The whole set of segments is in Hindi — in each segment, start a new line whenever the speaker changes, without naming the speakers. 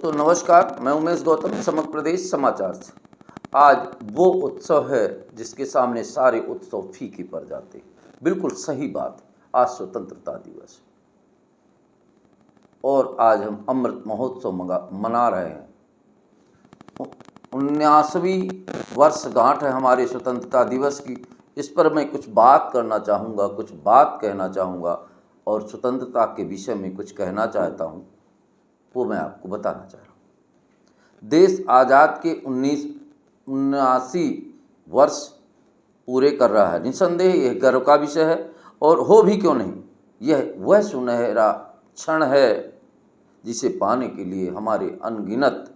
दोस्तों नमस्कार, मैं उमेश गौतम समग्र प्रदेश समाचार से। आज वो उत्सव है जिसके सामने सारे उत्सव फीके पड़ जाते हैं। बिल्कुल सही बात। आज स्वतंत्रता दिवस और आज हम अमृत महोत्सव मना रहे हैं। 79वीं वर्षगांठ है हमारे स्वतंत्रता दिवस की। इस पर मैं कुछ बात करना चाहूँगा, कुछ बात कहना चाहूँगा और स्वतंत्रता के विषय में कुछ कहना चाहता हूँ, वो मैं आपको बताना चाह रहा हूँ। देश आज़ाद के 79 वर्ष पूरे कर रहा है। निसंदेह यह गर्व का विषय है और हो भी क्यों नहीं, यह वह सुनहरा क्षण है जिसे पाने के लिए हमारे अनगिनत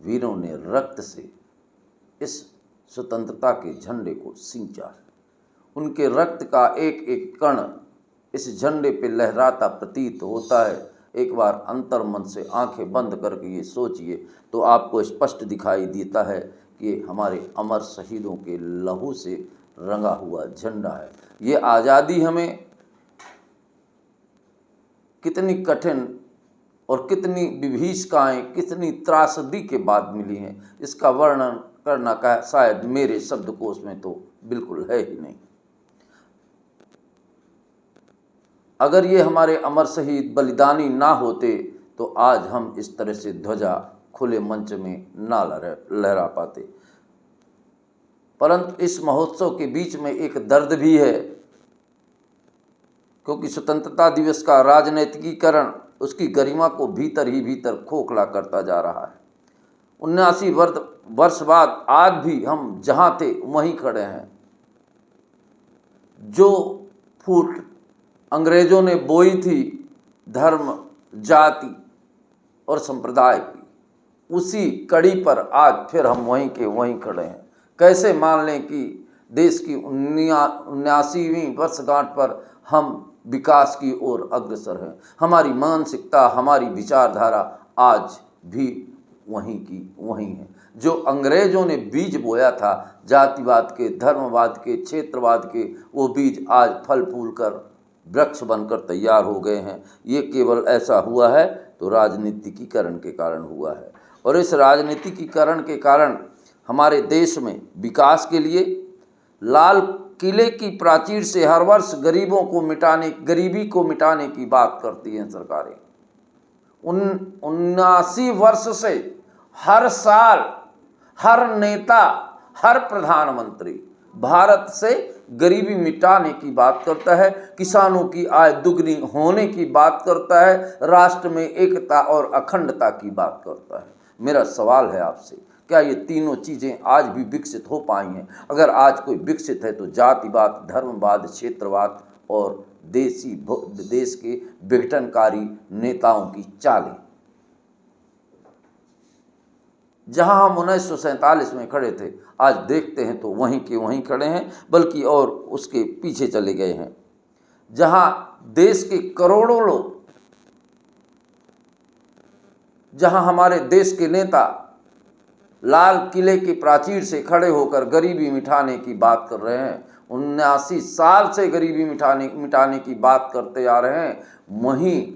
वीरों ने रक्त से इस स्वतंत्रता के झंडे को सींचा है। उनके रक्त का एक एक कण इस झंडे पे लहराता प्रतीत होता है। एक बार अंतर मन से आंखें बंद करके ये सोचिए तो आपको स्पष्ट दिखाई देता है कि हमारे अमर शहीदों के लहू से रंगा हुआ झंडा है। ये आज़ादी हमें कितनी कठिन और कितनी विभीषिकाएं, कितनी त्रासदी के बाद मिली हैं, इसका वर्णन करना का शायद मेरे शब्दकोश में तो बिल्कुल है ही नहीं। अगर ये हमारे अमर शहीद बलिदानी ना होते तो आज हम इस तरह से ध्वजा खुले मंच में ना लहरा पाते। परंतु इस महोत्सव के बीच में एक दर्द भी है, क्योंकि स्वतंत्रता दिवस का राजनीतिकीकरण उसकी गरिमा को भीतर ही भीतर खोखला करता जा रहा है। 79 वर्ष बाद आज भी हम जहाँ थे वहीं खड़े हैं। जो फूट अंग्रेजों ने बोई थी धर्म, जाति और संप्रदाय की, उसी कड़ी पर आज फिर हम वहीं के वहीं खड़े हैं। कैसे मान लें कि देश की 79वीं वर्षगांठ पर हम विकास की ओर अग्रसर हैं। हमारी मानसिकता, हमारी विचारधारा आज भी वहीं की वहीं है। जो अंग्रेजों ने बीज बोया था जातिवाद के, धर्मवाद के, क्षेत्रवाद के, वो बीज आज फल फूल कर वृक्ष बनकर तैयार हो गए हैं। ये केवल ऐसा हुआ है तो राजनीतिकीकरण के कारण हुआ है। और इस राजनीतिकीकरण के कारण हमारे देश में विकास के लिए लाल किले की प्राचीर से हर वर्ष गरीबी को मिटाने की बात करती हैं सरकारें। 79 वर्ष से हर साल हर नेता, हर प्रधानमंत्री भारत से गरीबी मिटाने की बात करता है, किसानों की आय दुगनी होने की बात करता है, राष्ट्र में एकता और अखंडता की बात करता है। मेरा सवाल है आपसे, क्या ये तीनों चीज़ें आज भी विकसित हो पाई हैं? अगर आज कोई विकसित है तो जातिवाद, धर्मवाद, क्षेत्रवाद और देश के विघटनकारी नेताओं की चालें। जहां हम 1947 में खड़े थे, आज देखते हैं तो वहीं के वहीं खड़े हैं, बल्कि और उसके पीछे चले गए हैं। जहां देश के करोड़ों लोग, जहां हमारे देश के नेता लाल किले के प्राचीर से खड़े होकर गरीबी मिटाने की बात कर रहे हैं, 79 साल से गरीबी मिटाने की बात करते आ रहे हैं, वहीं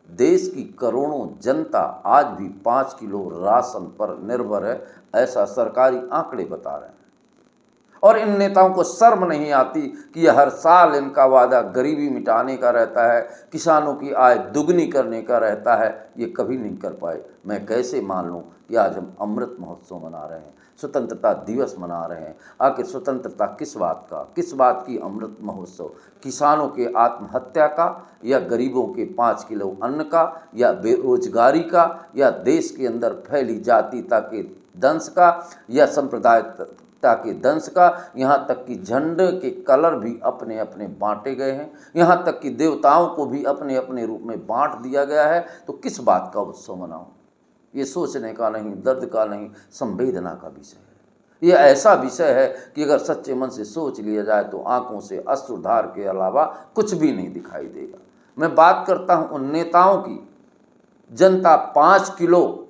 देश की करोड़ों जनता आज भी 5 किलो राशन पर निर्भर है, ऐसा सरकारी आंकड़े बता रहे हैं। और इन नेताओं को शर्म नहीं आती कि यह हर साल इनका वादा गरीबी मिटाने का रहता है, किसानों की आय दुगनी करने का रहता है, ये कभी नहीं कर पाए। मैं कैसे मान लूँ कि आज हम अमृत महोत्सव मना रहे हैं, स्वतंत्रता दिवस मना रहे हैं। आखिर स्वतंत्रता किस बात की अमृत महोत्सव? किसानों के आत्महत्या का, या गरीबों के 5 किलो अन्न का, या बेरोजगारी का, या देश के अंदर फैली जातीयता के दंश का, या सांप्रदायिकता के दंश का? यहाँ तक कि झंडे के कलर भी अपने अपने बांटे गए हैं, यहाँ तक कि देवताओं को भी अपने अपने रूप में बांट दिया गया है। तो किस बात का उत्सव मनाऊं? ये सोचने का नहीं, दर्द का नहीं, संवेदना का विषय है। ये ऐसा विषय है कि अगर सच्चे मन से सोच लिया जाए तो आंखों से अश्रुधार के अलावा कुछ भी नहीं दिखाई देगा। मैं बात करता हूं उन नेताओं की। जनता 5 किलो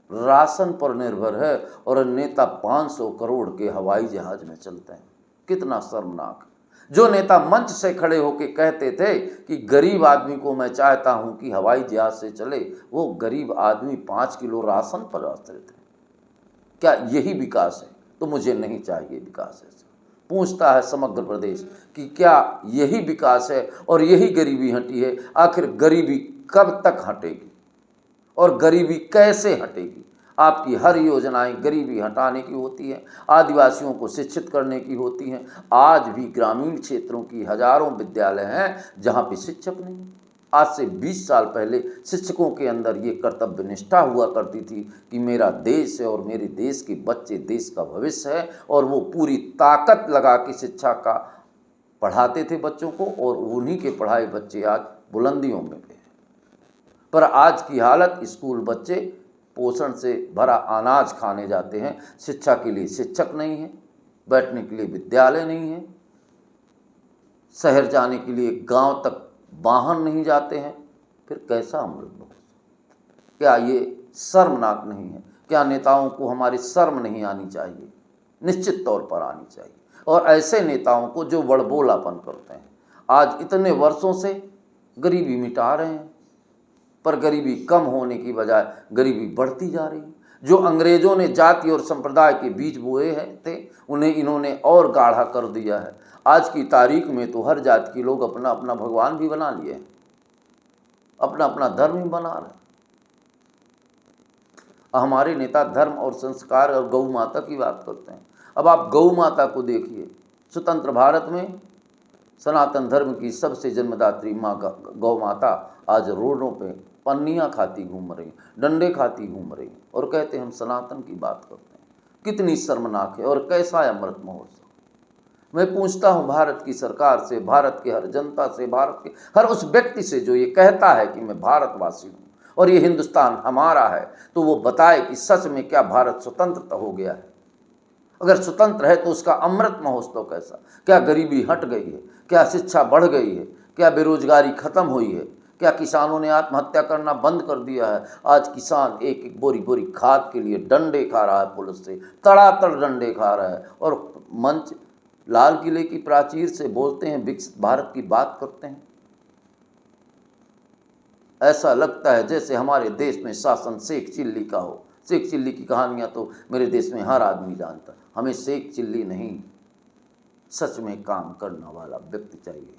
राशन पर निर्भर है और नेता 500 करोड़ के हवाई जहाज में चलते हैं। कितना शर्मनाक। जो नेता मंच से खड़े होकर कहते थे कि गरीब आदमी को मैं चाहता हूं कि हवाई जहाज से चले, वो गरीब आदमी 5 किलो राशन पर आश्रित है। क्या यही विकास है? तो मुझे नहीं चाहिए विकास ऐसा। पूछता है समग्र प्रदेश कि क्या यही विकास है और यही गरीबी हटी है? आखिर गरीबी कब तक हटेगी और गरीबी कैसे हटेगी? आपकी हर योजनाएं गरीबी हटाने की होती है, आदिवासियों को शिक्षित करने की होती हैं। आज भी ग्रामीण क्षेत्रों की हजारों विद्यालय हैं जहां पे शिक्षक नहीं है। आज से 20 साल पहले शिक्षकों के अंदर ये कर्तव्य निष्ठा हुआ करती थी कि मेरा देश है और मेरे देश के बच्चे देश का भविष्य है, और वो पूरी ताकत लगा के शिक्षा का पढ़ाते थे बच्चों को, और उन्हीं के पढ़ाए बच्चे आज बुलंदियों में पे हैं। पर आज की हालत, स्कूल बच्चे पोषण से भरा अनाज खाने जाते हैं, शिक्षा के लिए शिक्षक नहीं है, बैठने के लिए विद्यालय नहीं है, शहर जाने के लिए गांव तक वाहन नहीं जाते हैं। फिर कैसा अमृत महोत्सव? क्या ये शर्मनाक नहीं है? क्या नेताओं को हमारी शर्म नहीं आनी चाहिए? निश्चित तौर पर आनी चाहिए। और ऐसे नेताओं को जो बड़बोलापन करते हैं, आज इतने वर्षों से गरीबी मिटा रहे हैं, पर गरीबी कम होने की बजाय गरीबी बढ़ती जा रही है। जो अंग्रेजों ने जाति और संप्रदाय के बीज बोए हैं थे, उन्हें इन्होंने और गाढ़ा कर दिया है। आज की तारीख में तो हर जाति के लोग अपना अपना भगवान भी बना लिए हैं, अपना अपना धर्म ही बना रहे हैं। हमारे नेता धर्म और संस्कार और गौ माता की बात करते हैं। अब आप गौ माता को देखिए, स्वतंत्र भारत में सनातन धर्म की सबसे जन्मदात्री माँ गौ माता आज रोडों पे पन्नियाँ खाती घूम रही, डंडे खाती घूम रही, और कहते हैं हम सनातन की बात करते हैं। कितनी शर्मनाक है। और कैसा है अमृत महोत्सव? मैं पूछता हूँ भारत की सरकार से, भारत के हर जनता से, भारत के हर उस व्यक्ति से जो ये कहता है कि मैं भारतवासी हूँ और ये हिंदुस्तान हमारा है, तो वो बताए कि सच में क्या भारत स्वतंत्र हो गया है? अगर स्वतंत्र है तो उसका अमृत महोत्सव कैसा? क्या गरीबी हट गई है? क्या शिक्षा बढ़ गई है? क्या बेरोजगारी खत्म हुई है? क्या किसानों ने आत्महत्या करना बंद कर दिया है? आज किसान एक एक बोरी बोरी खाद के लिए डंडे खा रहा है, पुलिस से तड़ातड़ डंडे खा रहा है, और मंच लाल किले की प्राचीर से बोलते हैं, विकसित भारत की बात करते हैं। ऐसा लगता है जैसे हमारे देश में शासन शेख चिल्ली का हो। शेख चिल्ली की कहानियां तो मेरे देश में हर आदमी जानता है। हमें शेख चिल्ली नहीं, सच में काम करने वाला व्यक्ति चाहिए।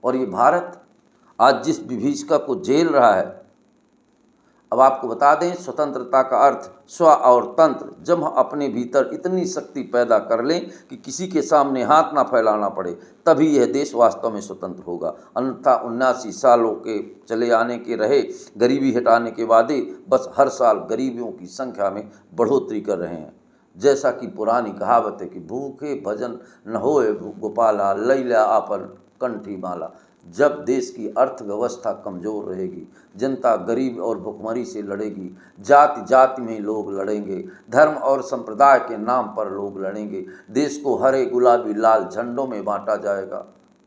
और ये भारत आज जिस विभीषिका को झेल रहा है, अब आपको बता दें, स्वतंत्रता का अर्थ स्व और तंत्र। जब हम अपने भीतर इतनी शक्ति पैदा कर लें कि किसी के सामने हाथ ना फैलाना पड़े, तभी यह देश वास्तव में स्वतंत्र होगा। अन्यथा 79 सालों के चले आने के रहे गरीबी हटाने के वादे बस हर साल गरीबियों की संख्या में बढ़ोतरी कर रहे हैं। जैसा कि पुरानी कहावत है कि भूखे भजन न होए गोपाला, लैला आपन कंठी माला। जब देश की अर्थव्यवस्था कमज़ोर रहेगी, जनता गरीब और भुखमरी से लड़ेगी, जाति जाति में लोग लड़ेंगे, धर्म और संप्रदाय के नाम पर लोग लड़ेंगे, देश को हरे गुलाबी लाल झंडों में बांटा जाएगा,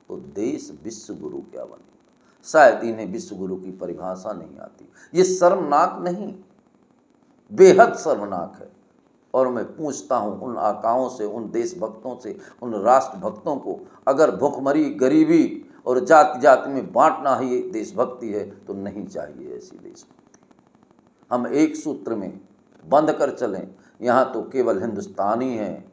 तो देश विश्व गुरु क्या बनेगा? शायद इन्हें विश्व गुरु की परिभाषा नहीं आती। ये शर्मनाक नहीं, बेहद शर्मनाक है। और मैं पूछता हूँ उन आकाओं से, उन देशभक्तों से, उन राष्ट्रभक्तों को, अगर भुखमरी, गरीबी और जाति जाति में बांटना ही देशभक्ति है तो नहीं चाहिए ऐसी देशभक्ति। हम एक सूत्र में बंध कर चलें। यहाँ तो केवल हिंदुस्तानी हैं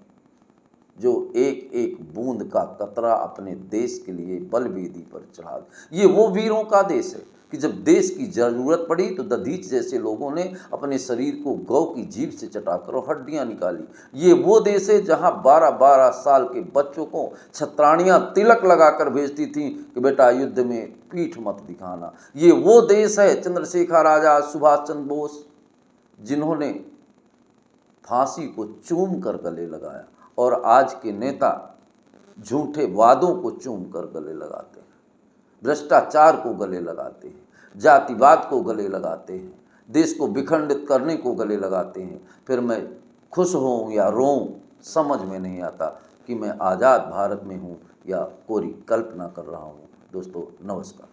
जो एक एक बूंद का कतरा अपने देश के लिए बलवेदी पर चढ़ा। ये वो वीरों का देश है कि जब देश की जरूरत पड़ी तो दधीच जैसे लोगों ने अपने शरीर को गौ की जीभ से चटाकर हड्डियां निकाली। ये वो देश है जहां 12-12 साल के बच्चों को छत्राणियां तिलक लगाकर भेजती थी कि बेटा युद्ध में पीठ मत दिखाना। ये वो देश है चंद्रशेखर आजाद, सुभाष चंद्र बोस, जिन्होंने फांसी को चूम कर गले लगाया, और आज के नेता झूठे वादों को चूम कर गले लगाते हैं, भ्रष्टाचार को गले लगाते हैं, जातिवाद को गले लगाते हैं, देश को विखंडित करने को गले लगाते हैं। फिर मैं खुश होऊं या रोऊं समझ में नहीं आता कि मैं आज़ाद भारत में हूं या कोरी कल्पना कर रहा हूं। दोस्तों नमस्कार।